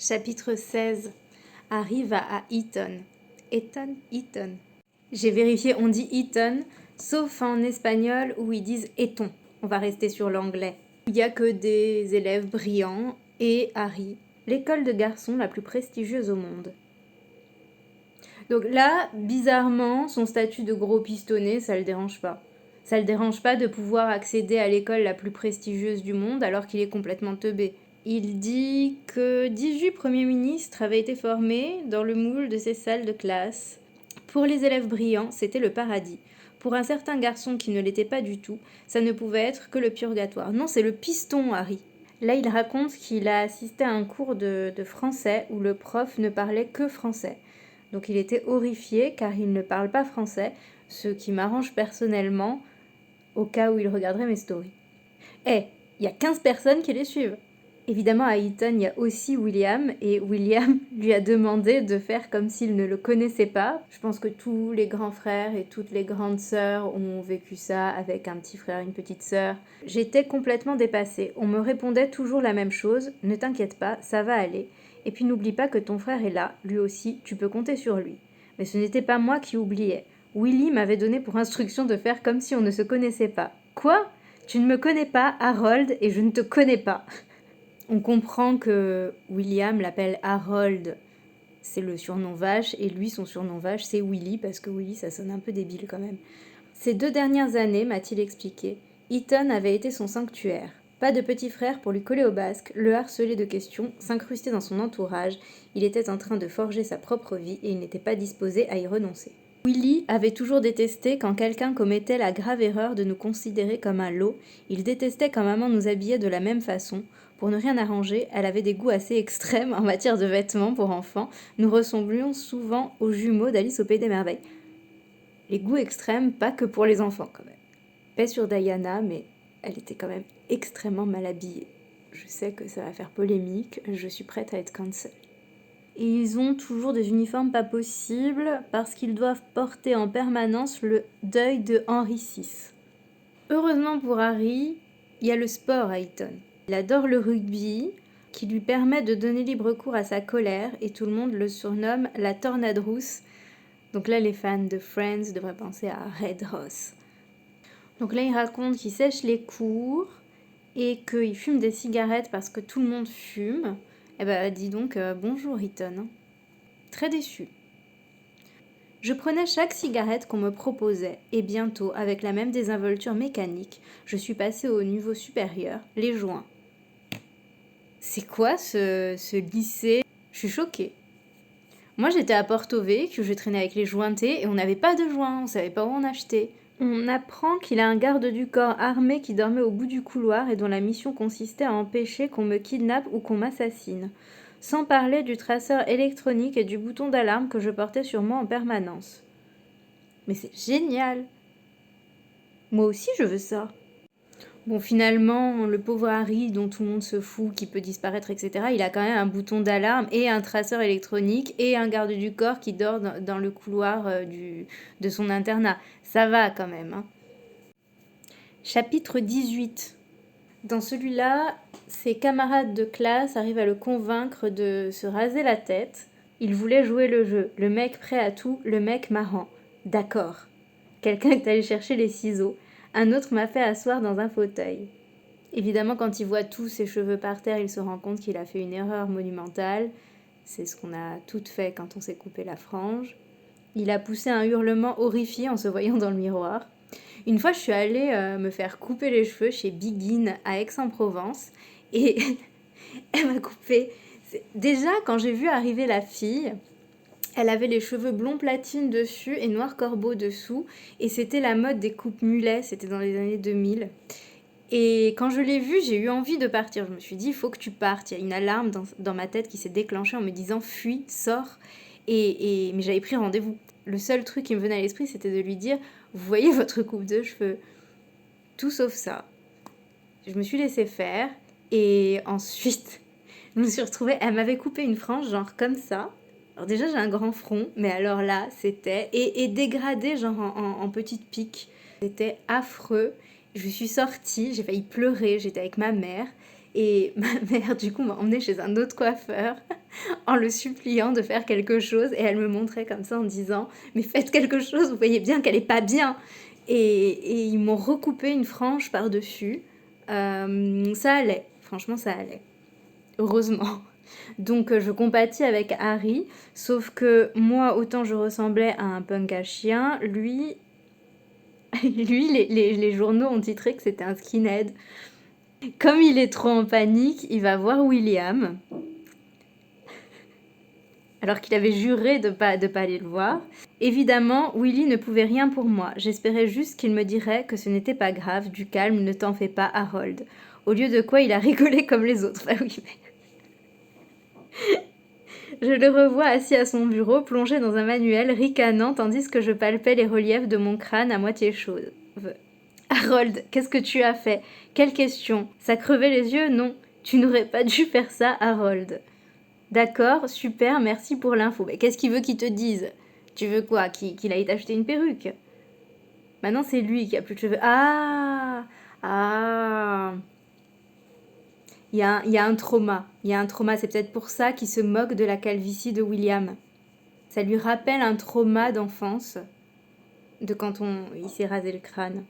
Chapitre 16. Harry va à Eton. Eton. J'ai vérifié, on dit Eton, sauf en espagnol où ils disent Eton. On va rester sur l'anglais. Il n'y a que des élèves brillants et Harry, l'école de garçons la plus prestigieuse au monde. Donc là, bizarrement, son statut de gros pistonné, ça le dérange pas. Ça le dérange pas de pouvoir accéder à l'école la plus prestigieuse du monde alors qu'il est complètement teubé. Il dit que 18 premiers ministres avaient été formés dans le moule de ces salles de classe. Pour les élèves brillants, c'était le paradis. Pour un certain garçon qui ne l'était pas du tout, ça ne pouvait être que le purgatoire. Non, c'est le piston, Harry. Là, il raconte qu'il a assisté à un cours de français où le prof ne parlait que français. Donc il était horrifié car il ne parle pas français, ce qui m'arrange personnellement au cas où il regarderait mes stories. Il y a 15 personnes qui les suivent. Évidemment, à Eton, il y a aussi William, et William lui a demandé de faire comme s'il ne le connaissait pas. Je pense que tous les grands frères et toutes les grandes sœurs ont vécu ça avec un petit frère, une petite sœur. J'étais complètement dépassée. On me répondait toujours la même chose, ne t'inquiète pas, ça va aller. Et puis n'oublie pas que ton frère est là, lui aussi, tu peux compter sur lui. Mais ce n'était pas moi qui oubliais. Willy m'avait donné pour instruction de faire comme si on ne se connaissait pas. Quoi ? Tu ne me connais pas, Harold, et je ne te connais pas. On comprend que William l'appelle Harold, c'est le surnom vache, et lui, son surnom vache, c'est Willy, parce que Willy, ça sonne un peu débile quand même. Ces 2 dernières années, m'a-t-il expliqué, Eton avait été son sanctuaire. Pas de petit frère pour lui coller au basque, le harceler de questions, s'incruster dans son entourage. Il était en train de forger sa propre vie et il n'était pas disposé à y renoncer. Willy avait toujours détesté quand quelqu'un commettait la grave erreur de nous considérer comme un lot. Il détestait quand maman nous habillait de la même façon. Pour ne rien arranger, elle avait des goûts assez extrêmes en matière de vêtements pour enfants. Nous ressemblions souvent aux jumeaux d'Alice au Pays des Merveilles. Les goûts extrêmes, pas que pour les enfants quand même. Paix sur Diana, mais elle était quand même extrêmement mal habillée. Je sais que ça va faire polémique, je suis prête à être cancel. Et ils ont toujours des uniformes pas possibles parce qu'ils doivent porter en permanence le deuil de Henri VI. Heureusement pour Harry, il y a le sport à Eton. Il adore le rugby, qui lui permet de donner libre cours à sa colère, et tout le monde le surnomme la tornade rousse. Donc là, les fans de Friends devraient penser à Red Ross. Donc là, il raconte qu'il sèche les cours et qu'il fume des cigarettes parce que tout le monde fume. Eh ben, dis donc, bonjour Eton. Très déçu. Je prenais chaque cigarette qu'on me proposait, et bientôt, avec la même désinvolture mécanique, je suis passée au niveau supérieur, les joints. C'est quoi ce lycée ? Je suis choquée. Moi, j'étais à Porto Vecchio, je traînais avec les jointés, et on n'avait pas de joints, on savait pas où en acheter. On apprend qu'il a un garde du corps armé qui dormait au bout du couloir et dont la mission consistait à empêcher qu'on me kidnappe ou qu'on m'assassine. Sans parler du traceur électronique et du bouton d'alarme que je portais sur moi en permanence. Mais c'est génial! Moi aussi je veux ça. Bon, finalement, le pauvre Harry, dont tout le monde se fout, qui peut disparaître, etc., il a quand même un bouton d'alarme et un traceur électronique et un garde du corps qui dort dans le couloir de son internat. Ça va quand même, hein. Chapitre 18. Dans celui-là, ses camarades de classe arrivent à le convaincre de se raser la tête. Il voulait jouer le jeu. Le mec prêt à tout, le mec marrant. D'accord. Quelqu'un est allé chercher les ciseaux. Un autre m'a fait asseoir dans un fauteuil. Évidemment, quand il voit tous ses cheveux par terre, il se rend compte qu'il a fait une erreur monumentale. C'est ce qu'on a toutes fait quand on s'est coupé la frange. Il a poussé un hurlement horrifié en se voyant dans le miroir. Une fois, je suis allée me faire couper les cheveux chez Begin à Aix-en-Provence et elle m'a coupé. Déjà, quand j'ai vu arriver la fille, elle avait les cheveux blond platine dessus et noir corbeau dessous. Et c'était la mode des coupes mulets, c'était dans les années 2000. Et quand je l'ai vue, j'ai eu envie de partir. Je me suis dit, il faut que tu partes. Il y a une alarme dans ma tête qui s'est déclenchée en me disant, fuis, sors. Mais j'avais pris rendez-vous. Le seul truc qui me venait à l'esprit, c'était de lui dire, vous voyez votre coupe de cheveux. Tout sauf ça. Je me suis laissée faire. Et ensuite, je me suis retrouvée, elle m'avait coupé une frange, genre comme ça. Alors déjà, j'ai un grand front, mais alors là, c'était... Et dégradé, genre en petite pique. C'était affreux. Je suis sortie, j'ai failli pleurer, j'étais avec ma mère. Et ma mère, du coup, m'a emmenée chez un autre coiffeur. en le suppliant de faire quelque chose et elle me montrait comme ça en disant mais faites quelque chose, vous voyez bien qu'elle est pas bien. Et ils m'ont recoupé une frange par-dessus. Ça allait, franchement ça allait, heureusement. Donc je compatis avec Harry, sauf que moi autant je ressemblais à un punk à chien, lui les journaux ont titré que c'était un skinhead. Comme il est trop en panique, il va voir William, alors qu'il avait juré de pas aller le voir. Évidemment, Willy ne pouvait rien pour moi. J'espérais juste qu'il me dirait que ce n'était pas grave, du calme, ne t'en fais pas, Harold. Au lieu de quoi, il a rigolé comme les autres. Bah oui, mais... Je le revois assis à son bureau, plongé dans un manuel, ricanant, tandis que je palpais les reliefs de mon crâne à moitié chaude. Harold, qu'est-ce que tu as fait? Quelle question? Ça crevait les yeux? Non. Tu n'aurais pas dû faire ça, Harold. D'accord, super, merci pour l'info. Mais qu'est-ce qu'il veut qu'il te dise? Tu veux quoi? Qu'il aille t'acheter une perruque? Maintenant, c'est lui qui a plus de cheveux. Ah! Ah! Il y a un trauma. Il y a un trauma. C'est peut-être pour ça qu'il se moque de la calvitie de William. Ça lui rappelle un trauma d'enfance, de quand il s'est rasé le crâne.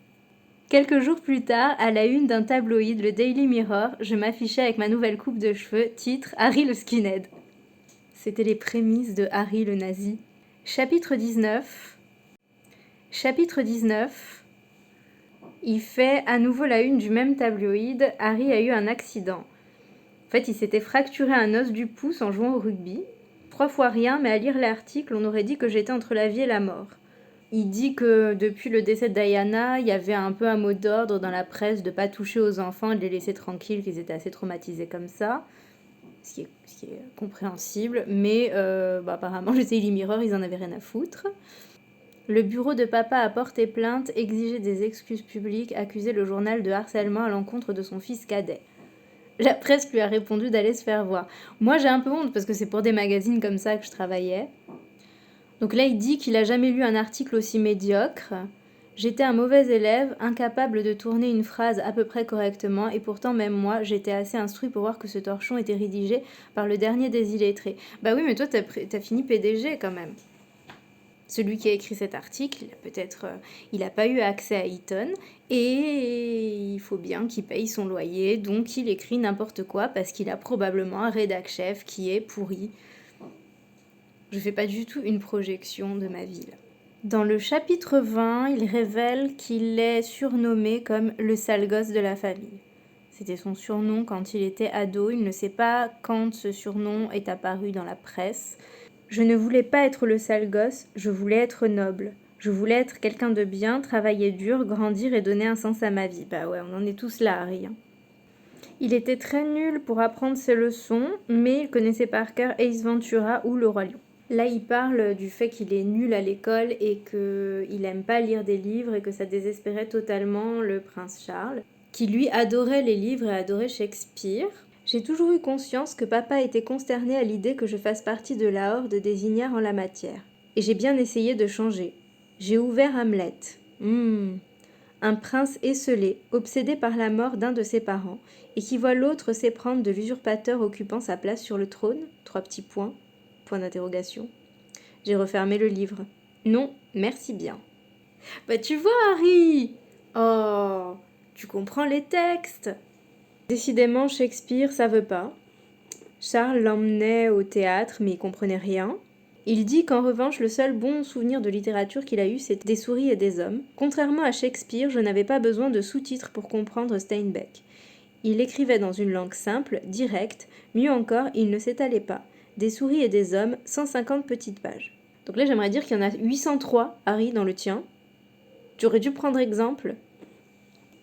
Quelques jours plus tard, à la une d'un tabloïd, le Daily Mirror, je m'affichais avec ma nouvelle coupe de cheveux, titre Harry le skinhead. C'était les prémices de Harry le nazi. Chapitre 19. Chapitre 19. Il fait à nouveau la une du même tabloïd. Harry a eu un accident. En fait, il s'était fracturé un os du pouce en jouant au rugby. 3 fois rien, mais à lire l'article, on aurait dit que j'étais entre la vie et la mort. Il dit que depuis le décès de Diana, il y avait un peu un mot d'ordre dans la presse de ne pas toucher aux enfants et de les laisser tranquilles, qu'ils étaient assez traumatisés comme ça. Ce qui est compréhensible, mais apparemment, le Daily Mirror, ils en avaient rien à foutre. Le bureau de papa a porté plainte, exigé des excuses publiques, accusé le journal de harcèlement à l'encontre de son fils cadet. La presse lui a répondu d'aller se faire voir. Moi, j'ai un peu honte parce que c'est pour des magazines comme ça que je travaillais. Donc là, il dit qu'il n'a jamais lu un article aussi médiocre. J'étais un mauvais élève, incapable de tourner une phrase à peu près correctement, et pourtant même moi, j'étais assez instruit pour voir que ce torchon était rédigé par le dernier des illettrés. Bah oui, mais toi, t'as fini PDG quand même. Celui qui a écrit cet article, il n'a pas eu accès à Eton, et il faut bien qu'il paye son loyer, donc il écrit n'importe quoi parce qu'il a probablement un rédac-chef qui est pourri. Je fais pas du tout une projection de ma vie là. Dans le chapitre 20, il révèle qu'il est surnommé comme le sale gosse de la famille. C'était son surnom quand il était ado, il ne sait pas quand ce surnom est apparu dans la presse. Je ne voulais pas être le sale gosse, je voulais être noble. Je voulais être quelqu'un de bien, travailler dur, grandir et donner un sens à ma vie. Bah ouais, on en est tous là, Harry. Il était très nul pour apprendre ses leçons, mais il connaissait par cœur Ace Ventura ou le Roi Lion. Là, il parle du fait qu'il est nul à l'école et qu'il n'aime pas lire des livres et que ça désespérait totalement le prince Charles, qui lui adorait les livres et adorait Shakespeare. J'ai toujours eu conscience que papa était consterné à l'idée que je fasse partie de la horde des ignares en la matière. Et j'ai bien essayé de changer. J'ai ouvert Hamlet. Un prince esseulé, obsédé par la mort d'un de ses parents, et qui voit l'autre s'éprendre de l'usurpateur occupant sa place sur le trône. 3 petits points. Point d'interrogation. J'ai refermé le livre. Non, merci bien. Bah tu vois, Harry! Oh, tu comprends les textes. Décidément, Shakespeare, ça veut pas. Charles l'emmenait au théâtre, mais il comprenait rien. Il dit qu'en revanche, le seul bon souvenir de littérature qu'il a eu, c'était des souris et des hommes. Contrairement à Shakespeare, je n'avais pas besoin de sous-titres pour comprendre Steinbeck. Il écrivait dans une langue simple, directe, mieux encore, il ne s'étalait pas. Des souris et des hommes, 150 petites pages. Donc là, j'aimerais dire qu'il y en a 803, Harry, dans le tien. Tu aurais dû prendre exemple.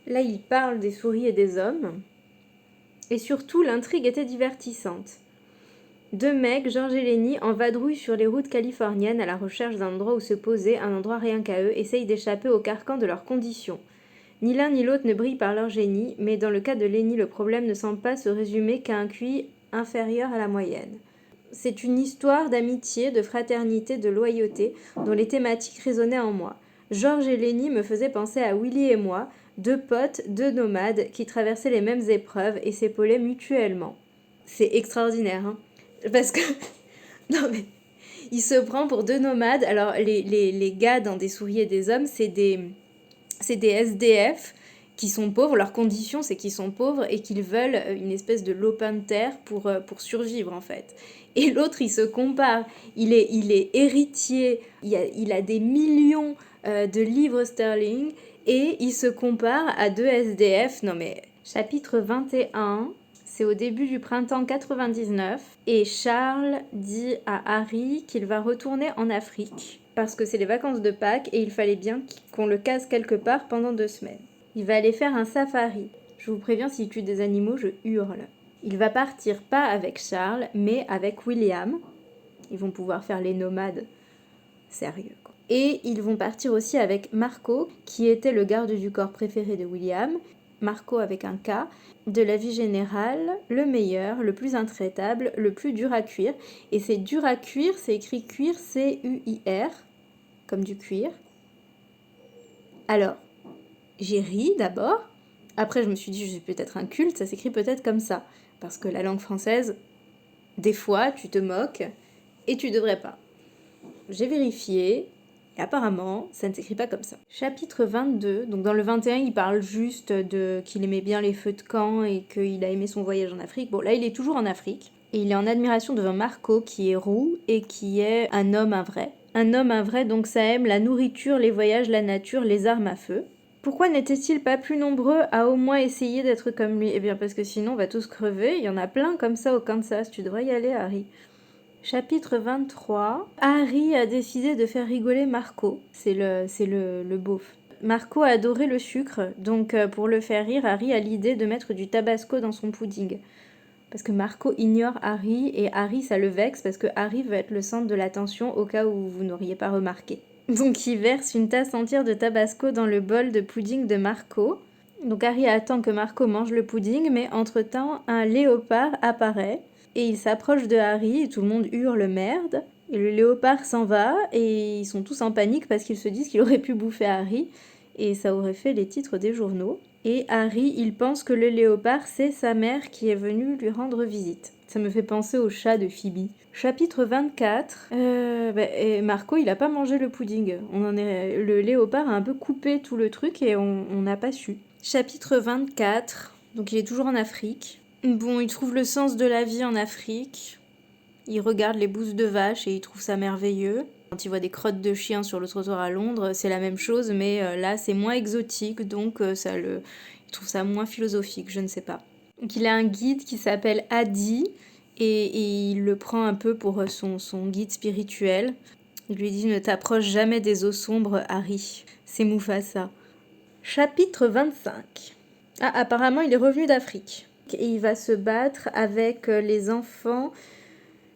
Là, il parle des souris et des hommes. Et surtout, l'intrigue était divertissante. 2 mecs, George et Lenny, en vadrouille sur les routes californiennes à la recherche d'un endroit où se poser, un endroit rien qu'à eux, essayent d'échapper au carcan de leurs conditions. Ni l'un ni l'autre ne brille par leur génie, mais dans le cas de Lenny, le problème ne semble pas se résumer qu'à un QI inférieur à la moyenne. C'est une histoire d'amitié, de fraternité, de loyauté, dont les thématiques résonnaient en moi. George et Lenny me faisaient penser à Willy et moi, 2 potes, 2 nomades, qui traversaient les mêmes épreuves et s'épaulaient mutuellement. C'est extraordinaire, hein. Parce que... Non mais... Il se prend pour deux nomades. Alors, les gars dans Des souris et des hommes, c'est des SDF qui sont pauvres. Leur condition, c'est qu'ils sont pauvres et qu'ils veulent une espèce de lopin de terre pour survivre, en fait. Et l'autre, il se compare. Il est héritier. Il a des millions de livres sterling. Et il se compare à deux SDF. Non mais... Chapitre 21... C'est au début du printemps 99 et Charles dit à Harry qu'il va retourner en Afrique parce que c'est les vacances de Pâques et il fallait bien qu'on le case quelque part pendant 2 semaines. Il va aller faire un safari. Je vous préviens, s'il tue des animaux, je hurle. Il va partir pas avec Charles, mais avec William. Ils vont pouvoir faire les nomades. Sérieux, quoi. Et ils vont partir aussi avec Marco, qui était le garde du corps préféré de William. Marco avec un K, de la vie générale, le meilleur, le plus intraitable, le plus dur à cuire. Et c'est dur à cuire, c'est écrit cuir, C-U-I-R, comme du cuir. Alors, j'ai ri d'abord. Après, je me suis dit, je suis peut-être un culte, ça s'écrit peut-être comme ça. Parce que la langue française, des fois, tu te moques et tu devrais pas. J'ai vérifié. Et apparemment, ça ne s'écrit pas comme ça. Chapitre 22, donc dans le 21, il parle juste qu'il aimait bien les feux de camp et qu'il a aimé son voyage en Afrique. Bon, là, il est toujours en Afrique. Et il est en admiration devant Marco, qui est roux et qui est un homme, un vrai. Un homme, un vrai, donc ça aime la nourriture, les voyages, la nature, les armes à feu. Pourquoi n'étaient-ils pas plus nombreux à au moins essayer d'être comme lui ? Eh bien, parce que sinon, on va tous crever. Il y en a plein comme ça au Kansas. Tu devrais y aller, Harry. Chapitre 23. Harry a décidé de faire rigoler Marco. C'est le beauf. Marco a adoré le sucre, donc pour le faire rire, Harry a l'idée de mettre du tabasco dans son pudding. Parce que Marco ignore Harry, et Harry, ça le vexe, parce que Harry veut être le centre de l'attention au cas où vous n'auriez pas remarqué. Donc il verse une tasse entière de tabasco dans le bol de pudding de Marco. Donc Harry attend que Marco mange le pudding, mais entre-temps, un léopard apparaît. Et il s'approche de Harry et tout le monde hurle merde. Et le léopard s'en va et ils sont tous en panique parce qu'ils se disent qu'il aurait pu bouffer Harry. Et ça aurait fait les titres des journaux. Et Harry, il pense que le léopard, c'est sa mère qui est venue lui rendre visite. Ça me fait penser au chat de Phoebe. Chapitre 24. Et Marco, il a pas mangé le pudding. Le léopard a un peu coupé tout le truc et on n'a pas su. Chapitre 24. Donc il est toujours en Afrique. Bon, il trouve le sens de la vie en Afrique. Il regarde les bousses de vache et il trouve ça merveilleux. Quand il voit des crottes de chiens sur le trottoir à Londres, c'est la même chose, mais là, c'est moins exotique, donc il trouve ça moins philosophique, je ne sais pas. Donc il a un guide qui s'appelle Adi, et il le prend un peu pour son guide spirituel. Il lui dit « Ne t'approche jamais des eaux sombres, Harry. » C'est Mufasa. Chapitre 25. Ah, apparemment, il est revenu d'Afrique. Et il va se battre avec les enfants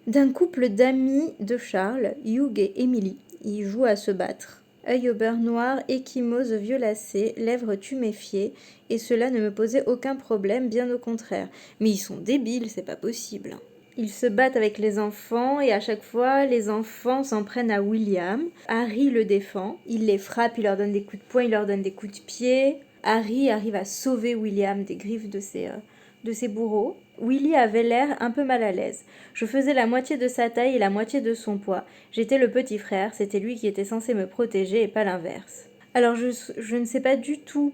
d'un couple d'amis de Charles, Hugh et Emily. Il joue à se battre. Œil au beurre noir, échymose violacée, lèvres tuméfiées, et cela ne me posait aucun problème, bien au contraire. Mais ils sont débiles, c'est pas possible. Ils se battent avec les enfants, et à chaque fois, les enfants s'en prennent à William. Harry le défend, il les frappe, il leur donne des coups de poing, il leur donne des coups de pied. Harry arrive à sauver William des griffes de ses bourreaux. Willy avait l'air un peu mal à l'aise. Je faisais la moitié de sa taille et la moitié de son poids. J'étais le petit frère, c'était lui qui était censé me protéger et pas l'inverse. Alors je ne sais pas du tout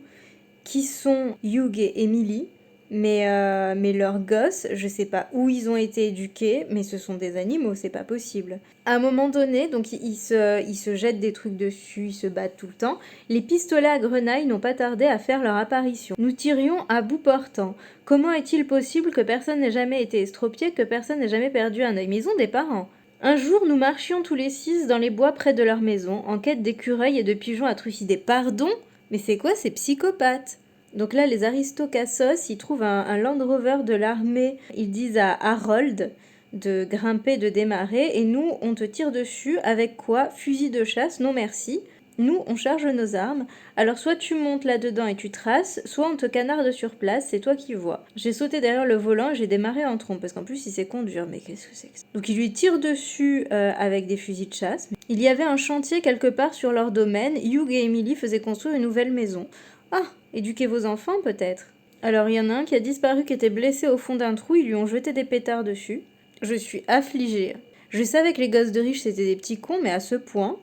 qui sont Hugh et Emily, mais leurs gosses, je sais pas où ils ont été éduqués, mais ce sont des animaux, c'est pas possible. À un moment donné, donc ils se jettent des trucs dessus, ils se battent tout le temps. Les pistolets à grenaille n'ont pas tardé à faire leur apparition. Nous tirions à bout portant. Comment est-il possible que personne n'ait jamais été estropié, que personne n'ait jamais perdu un œil? Mais ils ont des parents. Un jour, nous marchions tous les 6 dans les bois près de leur maison, en quête d'écureuils et de pigeons à trucider. Pardon? Mais c'est quoi ces psychopathes? Donc là, les aristocassos, ils trouvent un Land Rover de l'armée. Ils disent à Harold de grimper, de démarrer, et nous, on te tire dessus avec quoi? Fusil de chasse, non merci. Nous, on charge nos armes. Alors soit tu montes là-dedans et tu traces, soit on te canarde sur place, c'est toi qui vois. J'ai sauté derrière le volant et j'ai démarré en trompe, parce qu'en plus il sait conduire, mais qu'est-ce que c'est que ça? Donc il lui tire dessus avec des fusils de chasse. Il y avait un chantier quelque part sur leur domaine, Hugh et Emily faisaient construire une nouvelle maison. Ah, éduquez vos enfants peut-être. Alors il y en a un qui a disparu, qui était blessé au fond d'un trou, ils lui ont jeté des pétards dessus. Je suis affligée. Je savais que les gosses de riches c'était des petits cons, mais à ce point.